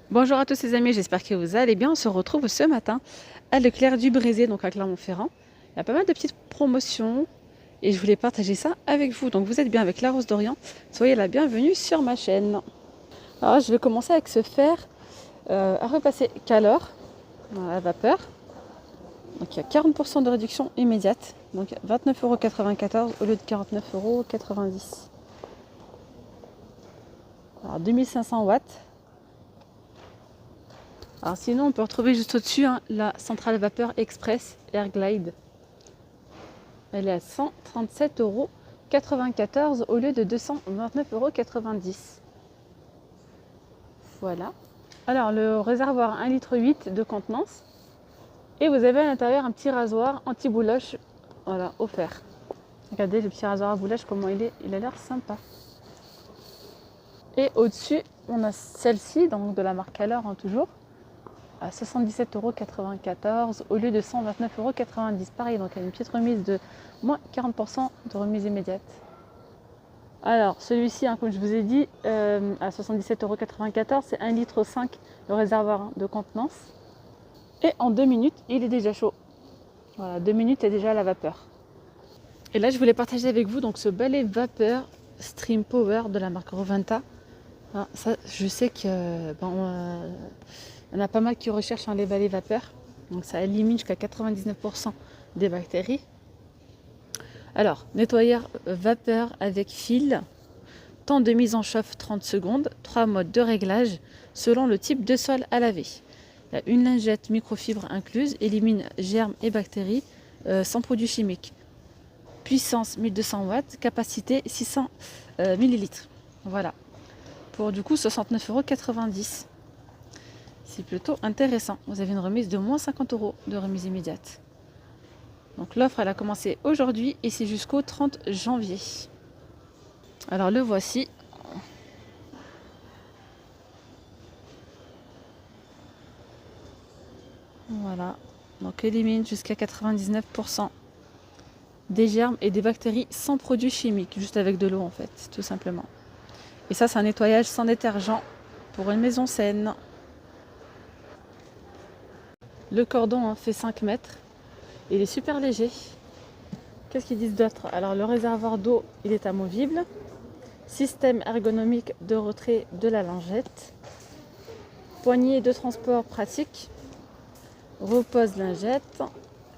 Bonjour à tous les amis, j'espère que vous allez bien. On se retrouve ce matin à Leclerc du Brésil, donc à Clermont-Ferrand. Il y a pas mal de petites promotions et je voulais partager ça avec vous. Donc vous êtes bien avec la Rose d'Orient. Soyez la bienvenue sur ma chaîne. Alors je vais commencer avec ce fer à repasser calor à la vapeur. Donc il y a 40% de réduction immédiate. Donc 29,94 € au lieu de 49,90 €. Alors 2500 watts. Alors sinon, on peut retrouver juste au-dessus la centrale vapeur express Airglide. Elle est à 137,94 € au lieu de 229,90 €. Voilà. Alors le réservoir 1,8 litre de contenance. Et vous avez à l'intérieur un petit rasoir anti-bouloche, voilà, offert. Regardez le petit rasoir à bouloche, comment il est. Il a l'air sympa. Et au-dessus, on a celle-ci, donc de la marque Calor toujours, à 77,94 € au lieu de 129,90 €. Pareil, donc il y a une petite remise de moins 40% de remise immédiate. Alors celui-ci, comme je vous ai dit, à 77,94 €, c'est 1,5 litre le réservoir de contenance. Et en 2 minutes, il est déjà chaud. Voilà, 2 minutes et déjà à la vapeur. Et là, je voulais partager avec vous donc ce balai vapeur Stream Power de la marque Roventa. Ça, je sais que on a pas mal qui recherchent les balais vapeur. Donc ça élimine jusqu'à 99% des bactéries. Alors, nettoyeur vapeur avec fil. Temps de mise en chauffe 30 secondes. 3 modes de réglage selon le type de sol à laver. Il y a une lingette microfibre incluse. Élimine germes et bactéries sans produits chimiques. Puissance 1200 watts. Capacité 600 millilitres. Voilà. Pour du coup 69,90 €. C'est plutôt intéressant. Vous avez une remise de moins 50 € de remise immédiate. Donc l'offre elle a commencé aujourd'hui et c'est jusqu'au 30 janvier. Alors le voici. Voilà. Donc élimine jusqu'à 99% des germes et des bactéries sans produits chimiques, juste avec de l'eau en fait, tout simplement. Et ça c'est un nettoyage sans détergent pour une maison saine. Le cordon fait 5 mètres. Il est super léger. Qu'est-ce qu'ils disent d'autre? Alors le réservoir d'eau, il est amovible. Système ergonomique de retrait de la lingette. Poignée de transport pratique. Repose lingette.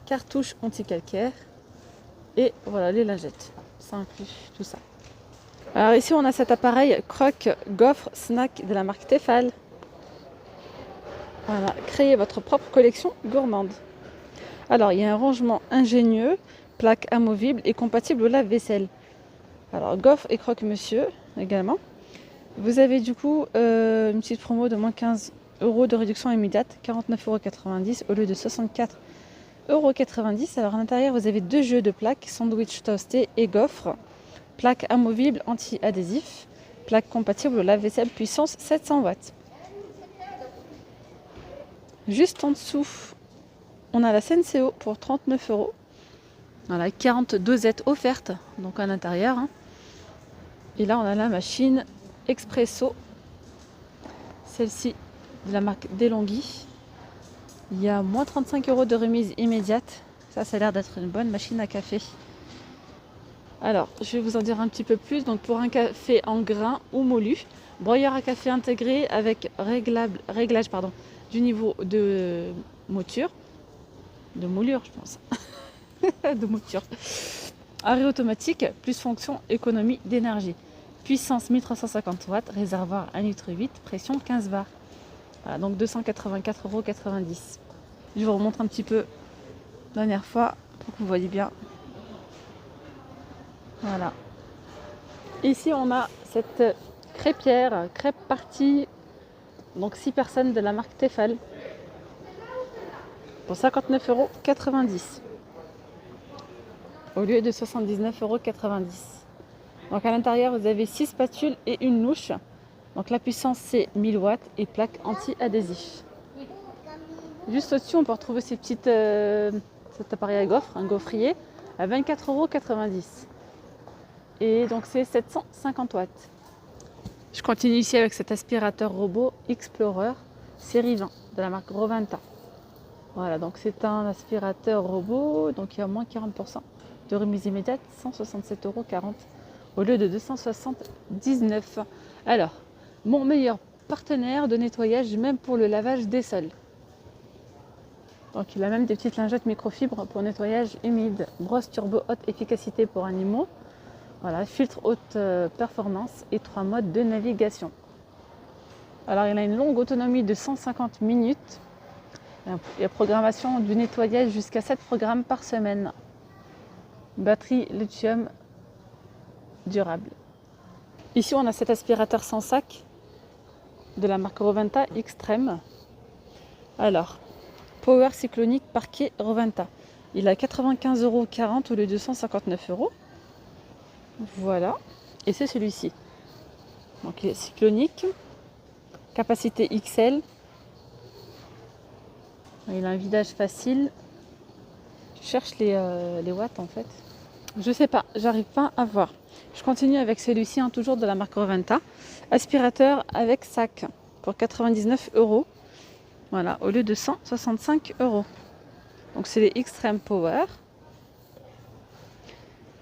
Cartouche anti-calcaire. Et voilà les lingettes. Ça inclut tout ça. Alors ici on a cet appareil croque gaufre snack de la marque Tefal. Voilà, créez votre propre collection gourmande. Alors il y a un rangement ingénieux, plaque amovible et compatible au lave-vaisselle. Alors gaufre et croque-monsieur également. Vous avez du coup une petite promo de moins 15 € de réduction immédiate, 49,90 € au lieu de 64,90 €. Alors à l'intérieur vous avez 2 jeux de plaques, sandwich toasté et gaufre. Plaque amovible anti-adhésif. Plaque compatible au lave-vaisselle puissance 700 watts. Juste en dessous, on a la Senseo pour 39 €. Voilà, 40 dosettes offertes donc à l'intérieur. Et là, on a la machine Expresso. Celle-ci de la marque DeLonghi. Il y a moins 35 € de remise immédiate. Ça a l'air d'être une bonne machine à café. Alors, je vais vous en dire un petit peu plus. Donc, pour un café en grains ou moulu, broyeur à café intégré avec réglage du niveau de mouture. De moulure, je pense. De mouture. Arrêt automatique, plus fonction économie d'énergie. Puissance 1350 watts, réservoir 1,8 litre, pression 15 bars. Voilà, donc 284,90 €. Je vous remontre un petit peu la dernière fois pour que vous voyez bien. Voilà. Ici, on a cette crêpière, crêpe partie, donc 6 personnes de la marque Tefal, pour 59,90 € au lieu de 79,90 €. Donc à l'intérieur, vous avez 6 spatules et une louche. Donc la puissance, c'est 1000 watts et plaque anti-adhésif. Juste au-dessus, on peut retrouver cet appareil à gaufres, un gaufrier, à 24,90 €. Et donc c'est 750 watts. Je continue ici avec cet aspirateur robot Explorer série 20 de la marque Roventa. Voilà, donc c'est un aspirateur robot, donc il y a moins 40% de remise immédiate, 167,40 € au lieu de 279. Alors, mon meilleur partenaire de nettoyage, même pour le lavage des sols. Donc il a même des petites lingettes microfibres pour nettoyage humide, brosse turbo haute efficacité pour animaux, voilà, filtre haute performance et 3 modes de navigation. Alors il a une longue autonomie de 150 minutes. Il y a programmation du nettoyage jusqu'à 7 programmes par semaine. Batterie lithium durable. Ici on a cet aspirateur sans sac de la marque Roventa Extreme. Alors, Power cyclonique parquet Roventa. Il a 95,40 € au lieu de 159 €. Voilà. Et c'est celui-ci. Donc il est cyclonique. Capacité XL. Il a un vidage facile. Je cherche les watts en fait. Je sais pas, j'arrive pas à voir. Je continue avec celui-ci, hein, toujours de la marque Roventa. Aspirateur avec sac pour 99 €. Voilà, au lieu de 165 €. Donc c'est les Extreme Power.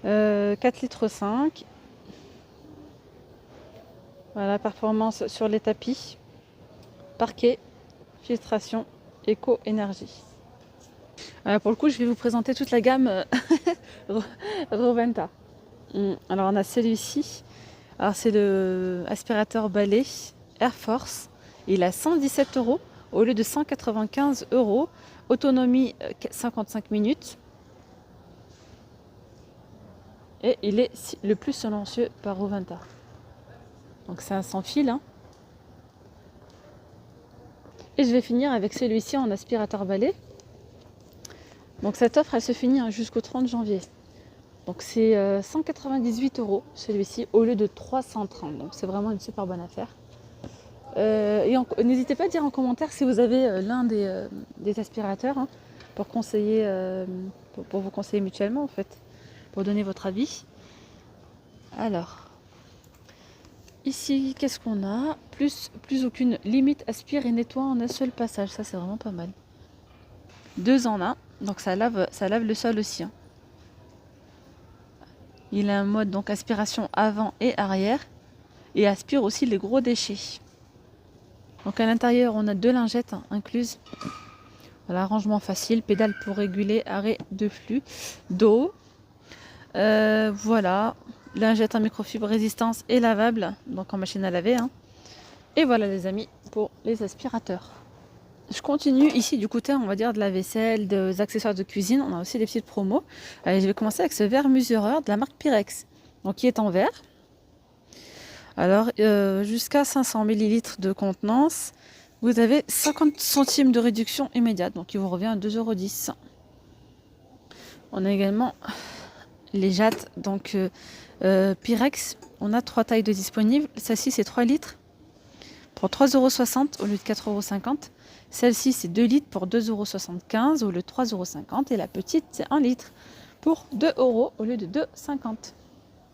4 litres 5. Voilà, performance sur les tapis. Parquet, filtration, éco-énergie. Pour le coup, je vais vous présenter toute la gamme Roventa. Alors on a celui-ci. Alors c'est le aspirateur balai Air Force. Il a 117 € au lieu de 195 €. Autonomie 55 minutes. Et il est le plus silencieux par Roventa. Donc c'est un sans fil. Hein. Et je vais finir avec celui-ci en aspirateur balai. Donc cette offre, elle se finit jusqu'au 30 janvier. Donc c'est 198 € celui-ci au lieu de 330. Donc c'est vraiment une super bonne affaire. Et n'hésitez pas à dire en commentaire si vous avez l'un des aspirateurs, hein, pour conseiller, pour vous conseiller mutuellement en fait, pour donner votre avis. Alors, ici, qu'est-ce qu'on a? Plus aucune limite, aspire et nettoie en un seul passage. Ça, c'est vraiment pas mal. 2 en 1, donc ça lave le sol aussi. Hein. Il a un mode donc aspiration avant et arrière et aspire aussi les gros déchets. Donc à l'intérieur, on a 2 lingettes incluses. Voilà, rangement facile, pédale pour réguler, arrêt de flux d'eau. Voilà, lingette en microfibre résistance et lavable, donc en machine à laver. Hein. Et voilà les amis pour les aspirateurs. Je continue ici du côté, on va dire, de la vaisselle, des accessoires de cuisine. On a aussi des petites promos. Allez, je vais commencer avec ce verre mesureur de la marque Pyrex, donc qui est en verre. Alors, jusqu'à 500 ml de contenance, vous avez 50 centimes de réduction immédiate, donc il vous revient à 2,10 €. On a également les jattes, donc Pyrex. On a 3 tailles de disponibles. Celle-ci, c'est 3 litres pour 3,60 € au lieu de 4,50 €. Celle-ci, c'est 2 litres pour 2,75 € au lieu de 3,50 €. Et la petite, c'est 1 litre pour 2 € au lieu de 2,50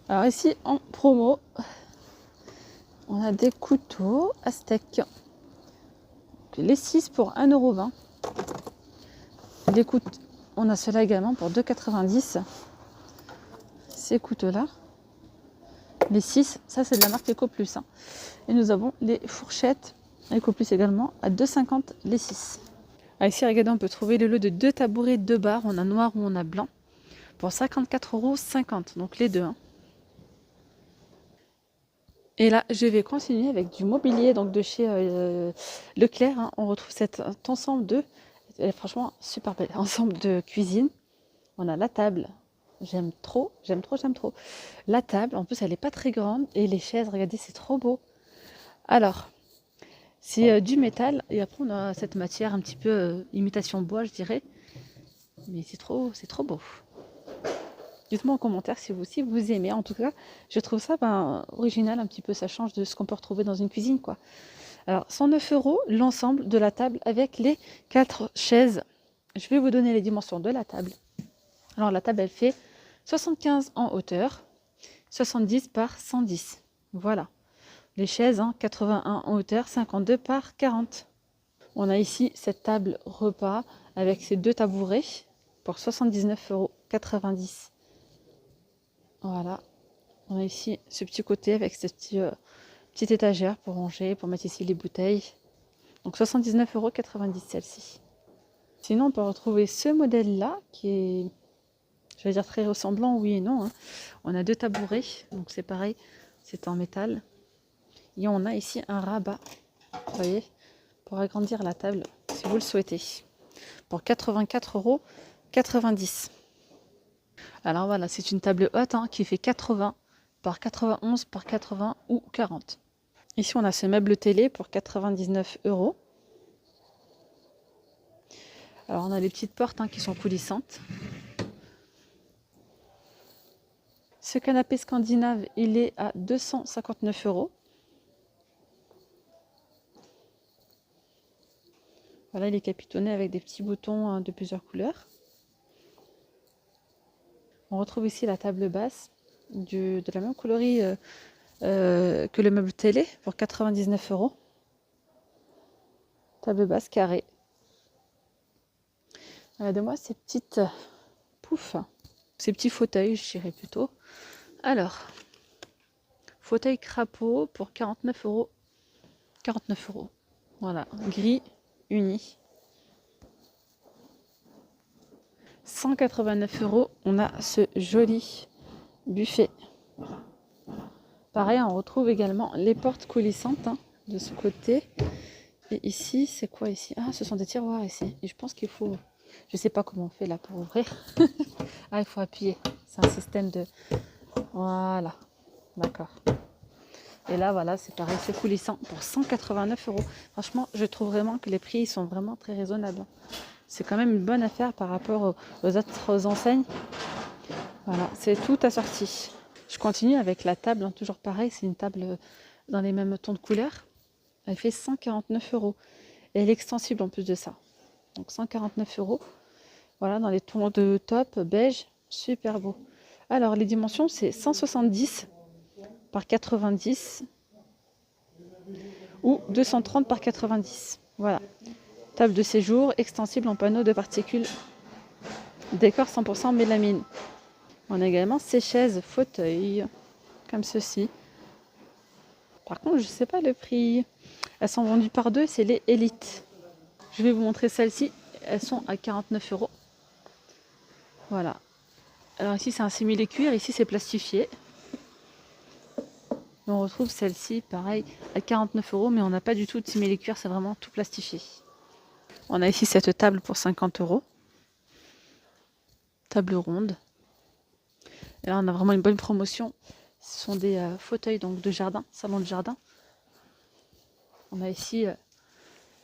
€. Alors ici, en promo, on a des couteaux à steak. Les 6 pour 1,20 €. On a cela également pour 2,90 €. Ces couteaux-là. Les 6, ça c'est de la marque EcoPlus. Hein. Et nous avons les fourchettes EcoPlus également à 2,50 € les 6. Ah, ici, regardez, on peut trouver le lot de 2 tabourets, 2 barres. On a noir ou on a blanc pour 54,50 €. Donc les deux. Hein. Et là, je vais continuer avec du mobilier donc de chez Leclerc. Hein. On retrouve cet ensemble elle est franchement super belle, ensemble de cuisine. On a la table. J'aime trop. La table, en plus, elle n'est pas très grande. Et les chaises, regardez, c'est trop beau. Alors, c'est du métal. Et après, on a cette matière un petit peu imitation bois, je dirais. Mais c'est trop beau. Dites-moi en commentaire si vous aimez. En tout cas, je trouve ça original un petit peu. Ça change de ce qu'on peut retrouver dans une cuisine, quoi. Alors, 109 € l'ensemble de la table avec les 4 chaises. Je vais vous donner les dimensions de la table. Alors, la table, elle fait 75 en hauteur, 70 par 110. Voilà. Les chaises, 81 en hauteur, 52 par 40. On a ici cette table repas avec ces deux tabourets pour 79,90 €. Voilà. On a ici ce petit côté avec cette petite étagère pour ranger, pour mettre ici les bouteilles. Donc 79,90 € celle-ci. Sinon, on peut retrouver ce modèle-là qui est, je vais dire très ressemblant, oui et non. On a deux tabourets, donc c'est pareil, c'est en métal. Et on a ici un rabat, vous voyez, pour agrandir la table si vous le souhaitez, pour 84,90 €. Alors voilà, c'est une table haute qui fait 80 par 91 par 80 ou 40. Ici, on a ce meuble télé pour 99 €. Alors, on a les petites portes qui sont coulissantes. Ce canapé scandinave, il est à 259 €. Voilà, il est capitonné avec des petits boutons de plusieurs couleurs. On retrouve ici la table basse de la même coloris que le meuble télé pour 99 €. Table basse carrée. Regardez-moi ces petites poufs, ces petits fauteuils, je dirais plutôt. Alors, fauteuil crapaud pour 49 €. 49 €. Voilà, gris uni. 189 €. On a ce joli buffet. Pareil, on retrouve également les portes coulissantes de ce côté. Et ici, c'est quoi ici? Ah, ce sont des tiroirs ici. Et je pense qu'il faut... Je sais pas comment on fait là pour ouvrir. Ah, il faut appuyer. C'est un système de... Voilà. D'accord. Et là, voilà, c'est pareil, c'est coulissant pour 189 €. Franchement, je trouve vraiment que les prix sont vraiment très raisonnables. C'est quand même une bonne affaire par rapport aux autres enseignes. Voilà, c'est tout assorti. Je continue avec la table, toujours pareil, c'est une table dans les mêmes tons de couleurs. Elle fait 149 €. Et elle est extensible en plus de ça. Donc 149 €. Voilà, dans les tons de top, beige, super beau. Alors, les dimensions, c'est 170 par 90 ou 230 par 90. Voilà. Table de séjour, extensible en panneau de particules. Décor 100% mélamine. On a également ces chaises, fauteuils, comme ceci. Par contre, je ne sais pas le prix. Elles sont vendues par deux, c'est les élites. Je vais vous montrer celles-ci. Elles sont à 49 €. Voilà. Alors ici, c'est un simili-cuir. Ici, c'est plastifié. Et on retrouve celle-ci, pareil, à 49 €. Mais on n'a pas du tout de simili-cuir. C'est vraiment tout plastifié. On a ici cette table pour 50 €. Table ronde. Et là, on a vraiment une bonne promotion. Ce sont des fauteuils donc, de jardin, salon de jardin. On a ici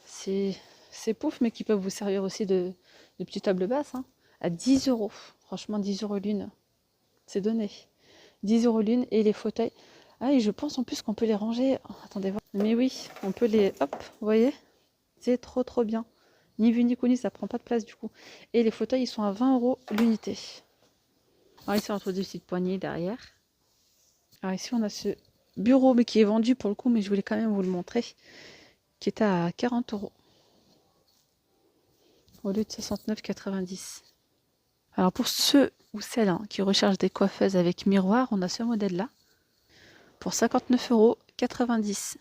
ces poufs, mais qui peuvent vous servir aussi de petites tables basses, à 10 €. Franchement, 10 € l'une. C'est donné. 10 € l'une et les fauteuils. Ah, et je pense en plus qu'on peut les ranger. Oh, attendez voir. Mais oui, on peut les... Hop, vous voyez? C'est trop, trop bien. Ni vu ni connu, ça prend pas de place du coup. Et les fauteuils, ils sont à 20 € l'unité. Alors ici, on retrouve des petites poignées derrière. Alors ici, on a ce bureau, mais qui est vendu pour le coup, mais je voulais quand même vous le montrer, qui est à 40 € au lieu de 69,90 €. Alors pour ceux ou celles qui recherchent des coiffeuses avec miroir, on a ce modèle-là pour 59,90 €.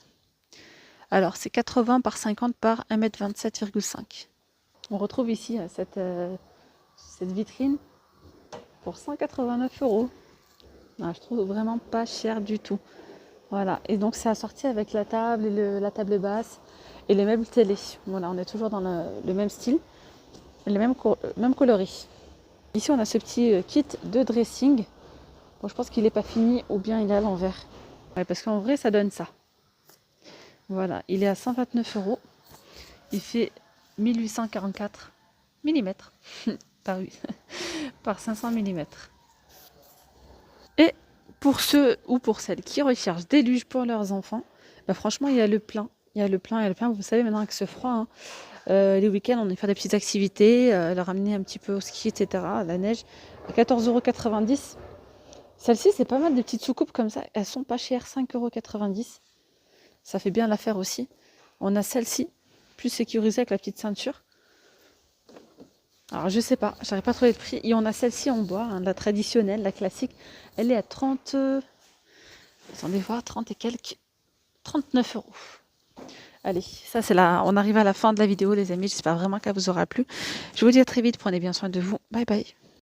Alors c'est 80 par 50 par 1,27,5 m. On retrouve ici cette vitrine pour 189 €. Non, je trouve vraiment pas cher du tout. Voilà, et donc c'est assorti avec la table, et la table basse et les meubles télé. Voilà, on est toujours dans le même style, les mêmes coloris. Ici, on a ce petit kit de dressing. Bon, je pense qu'il n'est pas fini ou bien il est à l'envers. Ouais, parce qu'en vrai, ça donne ça. Voilà, il est à 129 €. Il fait 1844 mm par 500 mm. Et pour ceux ou pour celles qui recherchent des luges pour leurs enfants, franchement, il y a le plein. Il y a le plein. Vous savez, maintenant avec ce froid, les week-ends, on y fait des petites activités, leur amener un petit peu au ski, etc., à la neige. À 14,90 €. Celle-ci, c'est pas mal de petites soucoupes comme ça. Elles sont pas chères, 5,90 €. Ça fait bien l'affaire aussi. On a celle-ci plus sécurisée avec la petite ceinture. Alors je sais pas, j'arrive pas à trouver le prix. Et on a celle-ci en bois, hein, la traditionnelle, la classique. Elle est à 30... attendez voir, 30 et quelques... 39 euros. Allez, ça c'est là. On arrive à la fin de la vidéo les amis. J'espère vraiment qu'elle vous aura plu. Je vous dis à très vite, prenez bien soin de vous. Bye bye.